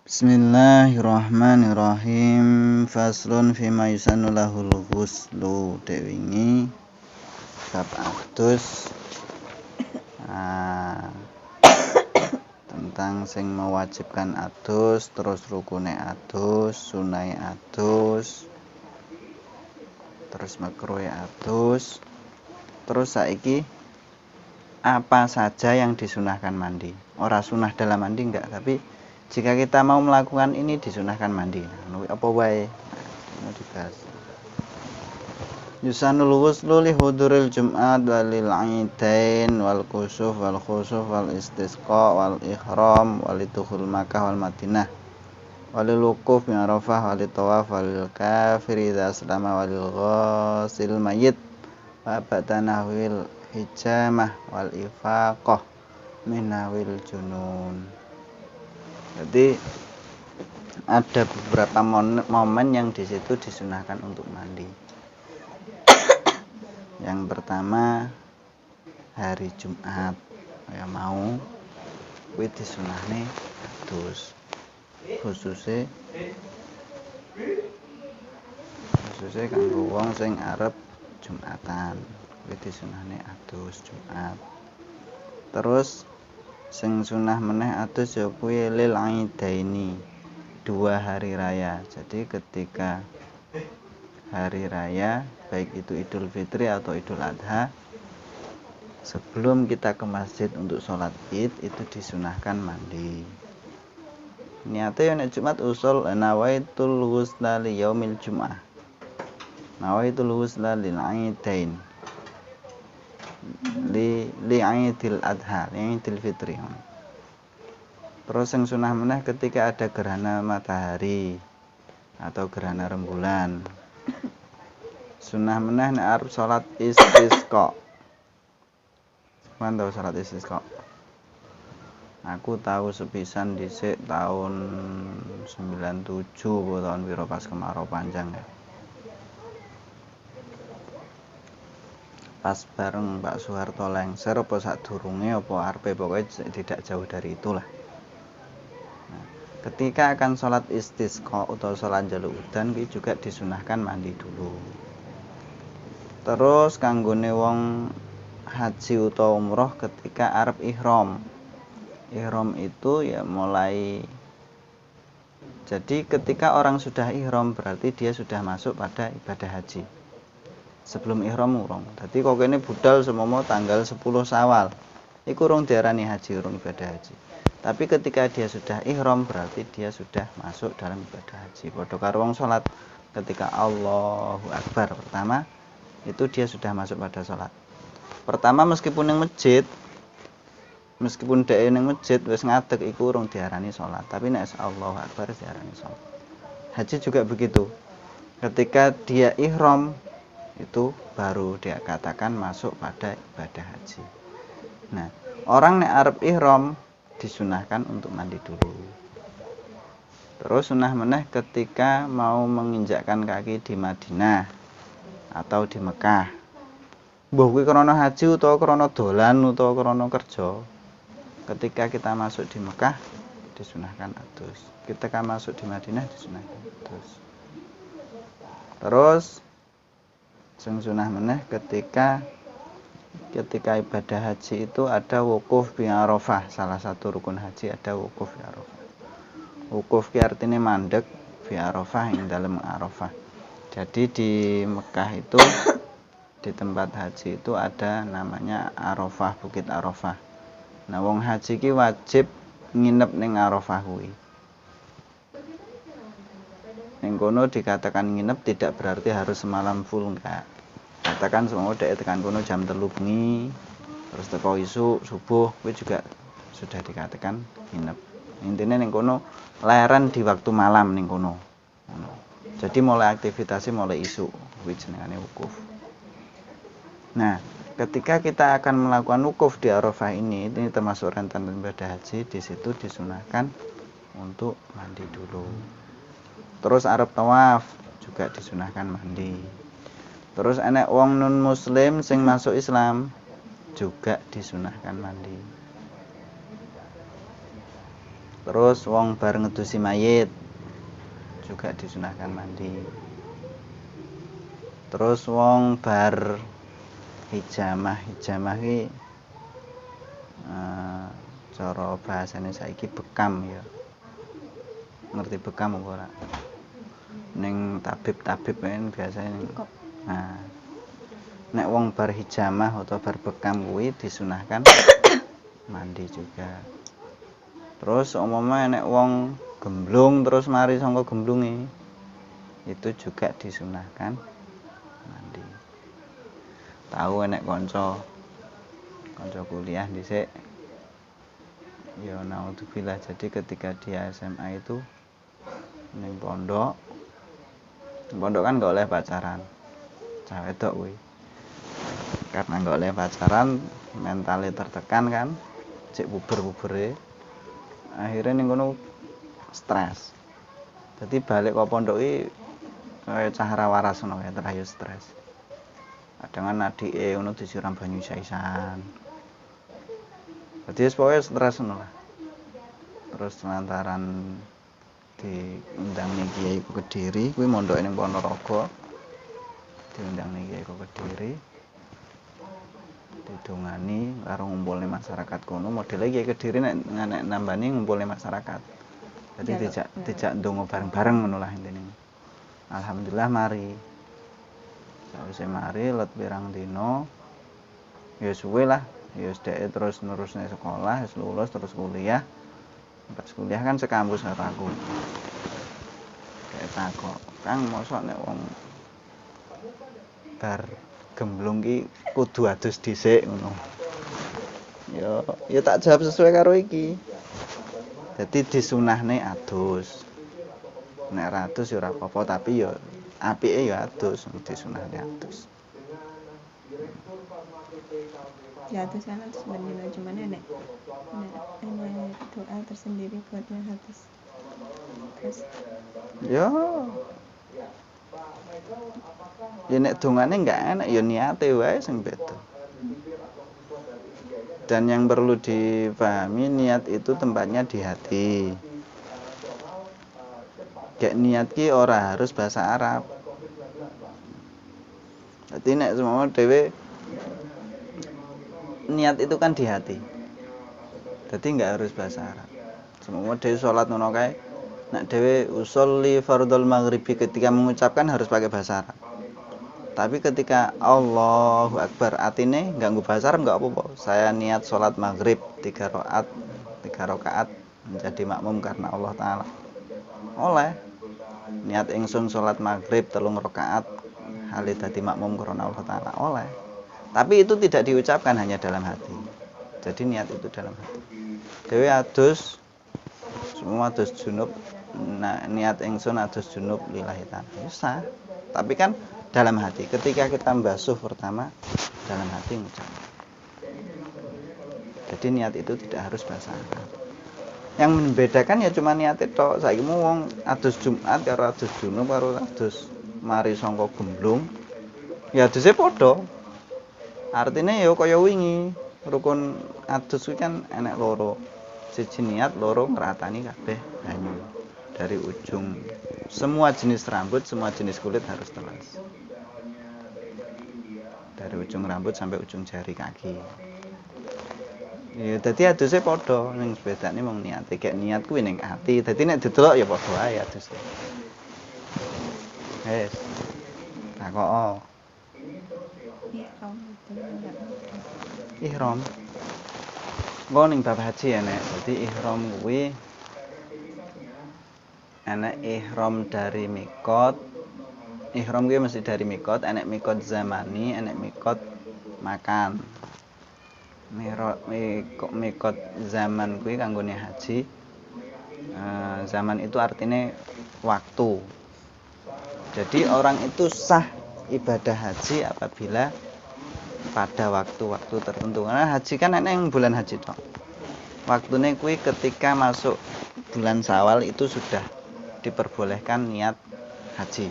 Bismillahirrahmanirrahim. Faslun fima yusannu lahul ghuslu dewingi bab adus. Tentang sing mewajibkan adus, terus rukune adus, sunai adus, terus makruhe adus. Terus saiki apa saja yang disunahkan mandi? Ora sunah dalam mandi enggak, tapi jika kita mau melakukan ini disunahkan mandi. Apa wae? Mau dibahas. Yusanul ghuslu li huduril jum'at walil 'idain wal kusuf wal khusuf wal istisqa wal ihram wal dukhul Makkah wal Madinah walil wuquf bi Arafah walil tawaf walil kafir idza aslama walil ghasil mayyit wa batanahwil hijamah wal ifaqah minawil junun. Jadi ada beberapa momen yang di situ disunahkan untuk mandi. Yang pertama hari Jumat, ya mau kuwi disunahne adus. Khususnya kanggo wong sing arep Jumatan, kuwi disunahne adus Jumat. Terus sing sunah meneh adus ya kuwi lil aidaini, 2 hari raya. Jadi ketika hari raya baik itu Idul Fitri atau Idul Adha, sebelum kita ke masjid untuk sholat Id itu disunahkan mandi. Niatnya nek Jumat usul nawaitul ghusla li yaumil jum'ah, nawaitul ghusla lil aidain, li Idul Adha, li Idul Fitri. Terus yang sunah meneh ketika ada gerhana matahari atau gerhana rembulan. Sunah meneh nek arep salat istisqa. Mantau salat istisqa. Aku tahu sepisan dhisik tahun 97 atau tahun piro pas kemarau panjang ya. Pas bareng Pak Soeharto lengser apa sadurunge apa arepe, pokoknya tidak jauh dari itulah. Nah, ketika akan sholat istisqa atau sholat jaluk udan ki juga disunahkan mandi dulu. Terus kanggone wong haji utawa umroh ketika arep ihram. Ihram itu ya mulai, jadi ketika orang sudah ihram berarti dia sudah masuk pada ibadah haji. Sebelum ihram urung. Dadi kok kene budal semomo tanggal 10 Syawal. Iku urung diarani haji, urung ibadah haji. Tapi ketika dia sudah ihram berarti dia sudah masuk dalam ibadah haji. Padha karo wong salat ketika Allahu Akbar pertama itu dia sudah masuk pada salat. Pertama meskipun yang masjid, meskipun dhek ning masjid wis ngadeg iku urung diarani salat, tapi nek Allahu Akbar diarani salat. Haji juga begitu. Ketika dia ihram itu baru dia katakan masuk pada ibadah haji. Nah, orang nek arep ihram disunahkan untuk mandi dulu. Terus sunah meneh ketika mau menginjakkan kaki di Madinah atau di Mekah. Mbuh kuwi krana haji utawa krana dolan utawa krana kerja. Ketika kita masuk di Mekah disunahkan adus. Ketika masuk di Madinah disunahkan adus. Terus sing sunah meneh ketika ibadah haji itu ada wukuf bi Arafah. Salah satu rukun haji ada wukuf bi Arafah. Wukuf ki artine mandeg bi Arafah ing dalem Arafah. Jadi di Mekah itu di tempat haji itu ada namanya Arafah, Bukit Arafah. Nah, wong haji ki wajib nginep ning Arafah kuwi. Ning kono dikatakan nginep tidak berarti harus semalam full, enggak. Katakan semua dek tekan kono jam 3 bengi, terus teko isuk subuh kuwi juga sudah dikatakan nginep. Intine ning kono leren di waktu malam ning kono. Jadi mulai aktivitasnya mulai isuk, kuwi jenengane wukuf. Nah, ketika kita akan melakukan wukuf di Arafah ini termasuk rentetan ibadah haji, di situ disunahkan untuk mandi dulu. Terus arep tawaf juga disunahkan mandi. Terus enek wong non muslim sing masuk Islam juga disunahkan mandi. Terus wong bar ngedusi mayit juga disunahkan mandi. Terus wong bar hijamah ki cara bahasane saiki bekam ya. Ngerti bekam apa ora? Ning tabib-tabib kan biasanya ning. Nah, nek wong bar hijamah atau bar bekam kuwi disunahkan mandi juga. Terus umumnya nek wong gemblung terus mari saka gemblunge itu juga disunahkan mandi. Tahu nek kanca kuliah dhisik ya naudzubillah, jadi ketika dia SMA itu ning pondok kan gak oleh pacaran. Cah wedok kuwi. Karena gak oleh pacaran, mentalnya tertekan kan, cek buber-bubere. Akhirnya ning kono stres. Jadi balik ke pondok iki kaya cah ra waras ngono ya, terayu stres. Kadang adike ngono disiram banyu isa-isan. Jadi pokoke stres ngono lah. Terus lantaran diundang ning Kiai ku Kediri, kuwi mondoke ning Ponorogo. Diundang ning Kiai ku Kediri. Didongani karo ngumpulne masyarakat kono, modele Kiai Kediri nek nambani ngumpulne masyarakat. Jadi dijak ndonga bareng-bareng ngono lah intine. Alhamdulillah mari. Sawise mari let pirang dina ya suwe lah, ya dhek terus nerusne sekolah, wis lulus terus kuliah. Pas kuliah kan sekampus karo aku. Kayak takok, "Kang, mosok nek wong bar gemblung ki kudu adus dhisik ngono." Ya tak jawab sesuai karo iki. Jadi disunahne adus. Nek ra adus ya ora apa-apa, tapi ya apike ya adus, disunahne adus. Ya adus kan sebenarnya cuman nek doa tersendiri buat yang hadis. Terus Ya nek dongane enggak enak ya niate wae sing beda. Dan yang perlu dipahami, niat itu tempatnya di hati. Kayak niat ki ora harus bahasa Arab. Jadi nek semua dhewe niat itu kan di hati. Jadi enggak harus bahasa Arab. Semua dhewe salat ngono kae, nek dhewe usolli fardhul maghribi ketika mengucapkan harus pakai bahasa Arab. Tapi ketika Allahu Akbar atine enggak nggo bahasa Arab enggak apa-apa. Saya niat salat maghrib 3 rakaat menjadi makmum karena Allah taala. Oleh niat ingsun salat maghrib 3 rakaat hale dadi makmum karena Allah taala. Oleh. Tapi itu tidak diucapkan, hanya dalam hati. Jadi niat itu dalam hati. Dewe adus semua adus junub, nah, niat ingsun adus junub lillahi ta'ala. Bisa. Tapi kan dalam hati. Ketika kita membasuh pertama dalam hati mengucap. Jadi niat itu tidak harus bahasa Arab. Yang membedakan ya cuma niat itu. Saiki wong adus Jumat karo adus junub karo adus mari sangka gemblung. Ya aduse padha. Artine ya kaya wingi, rukun adus kuwi kan enek loro. Siji niat, loro ngratani kabeh banyu. Dari ujung semua jenis rambut, semua jenis kulit harus telas. Dari ujung rambut sampai ujung jari kaki. Ya dadi aduse padha, ning bedane mung niate. Kayak niat kuwi ning ati. Dadi nek didelok ya padha wae aduse. Wes. Takok. Ihram. Engko ning bab haji enek. Dadi ihram kuwi enek ihram dari mikot. Ihram kuwi mesti dari mikot, enek mikot zamani, enek mikot makan. Mikot zaman kuwi kanggone haji. Zaman itu artinya waktu. Jadi orang itu sah ibadah haji apabila pada waktu-waktu tertentu. Karena haji kan enek yang bulan haji tok. Waktune kuwi ketika masuk bulan Syawal itu sudah diperbolehkan niat haji.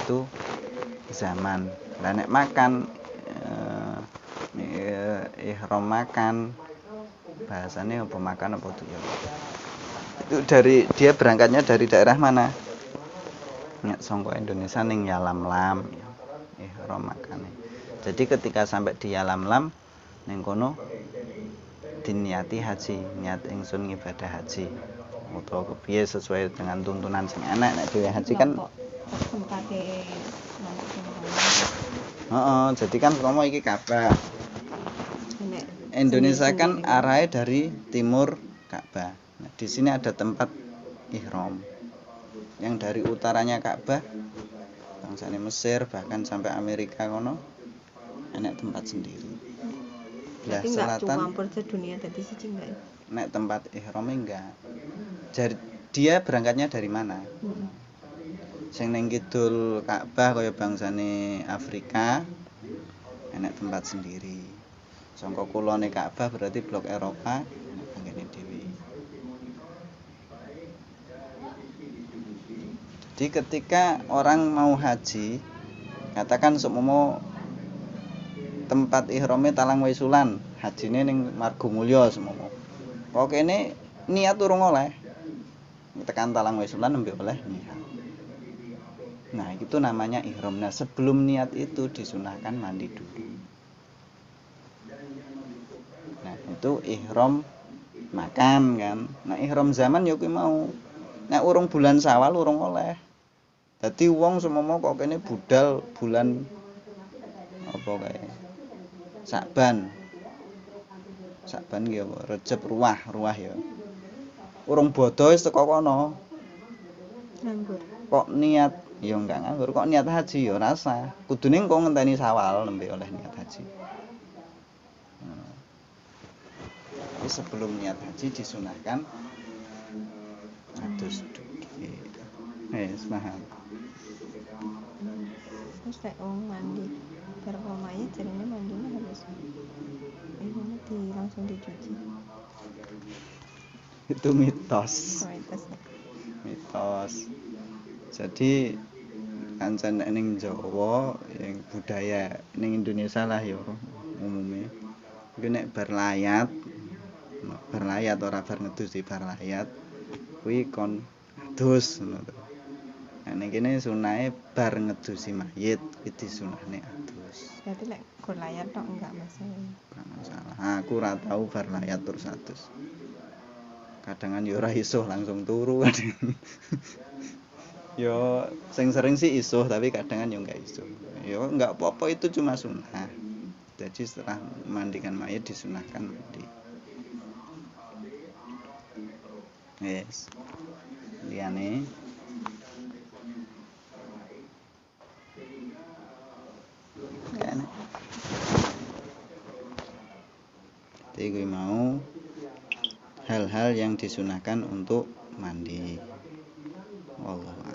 Itu zaman. Lah nek makan ihram makan Bahasanya apa makan apa tuh ya. Itu dari dia berangkatnya dari daerah mana? Nyak songko Indonesia ning Yalamlam. Ihram makane. Jadi ketika sampai di Yalamlam ning kono diniati haji, niat ingsun ngibadah haji. Utawa kepiye sesuai dengan tuntunan sing enak nek dhewe haji kan. Tempatnya nanti Jadi kan komo iki Ka'bah. Indonesia kan arahnya dari timur Ka'bah. Nah, di sini ada tempat ihram. Yang dari utaranya Ka'bah, bangsane Mesir bahkan sampai Amerika kono enek tempat sendiri. Belah selatan campur sedunia tadi siji enggak. Nek tempat ihramnya enggak. Jadi dia berangkatnya dari mana? Sing ning kidul Ka'bah kaya bangsane Afrika enek tempat sendiri. Sangka kulone Ka'bah berarti blok Eropa anggene dhewe. Jadi ketika orang mau haji, katakan seumpama tempat ihrame Talang Waisulan, hajine ning Margomulya seumpama. Kok kene niat urung oleh. Tekan Talang Waisulan nembe oleh niat. Nah, itu namanya ihram. Nah, sebelum niat itu disunahkan mandi dulu. Nah, itu ihram makan kan. Nah, ihram zaman ya kuwi mau. Nek urung bulan Syawal urung oleh. Dadi wong semono kok kene budal bulan apa kae? Sakban. Sakban ki apa? Recep ruah ya. Urung bodho wis teko kono. Nganggur. Kok niat ya enggak nganggur, kok niat haji ya rasa. Kudune engko ngenteni Syawal nembe oleh niat haji. Jadi sebelum niat haji disunahkan adus dugi. Paham. Terus nek mandi berpamanya jarine mandinya harus langsung dicuci. Itu mitos. Jadi kancen ning Jawa yang budaya ning Indonesia lah ya umumnya. Iku nek bar layat ora bar ngedus di bar layat kuwi kon adus ngono to. Nek kene sunahe bar ngedusi mayit iki disunahne adus. Berarti nek gur layat tok enggak masalah. Enggak masalah. Aku ora tau bar layat terus adus. Kadangan ya ora iso langsung turu kadang. Yo sing sering sih iso tapi kadangan yo enggak iso. Yo enggak apa-apa itu cuma sunnah. Jadi setelah mandikan mayit disunahkan mandi. Yes. Liyane kan. Jadi mau hal-hal yang disunahkan untuk mandi. Wallahu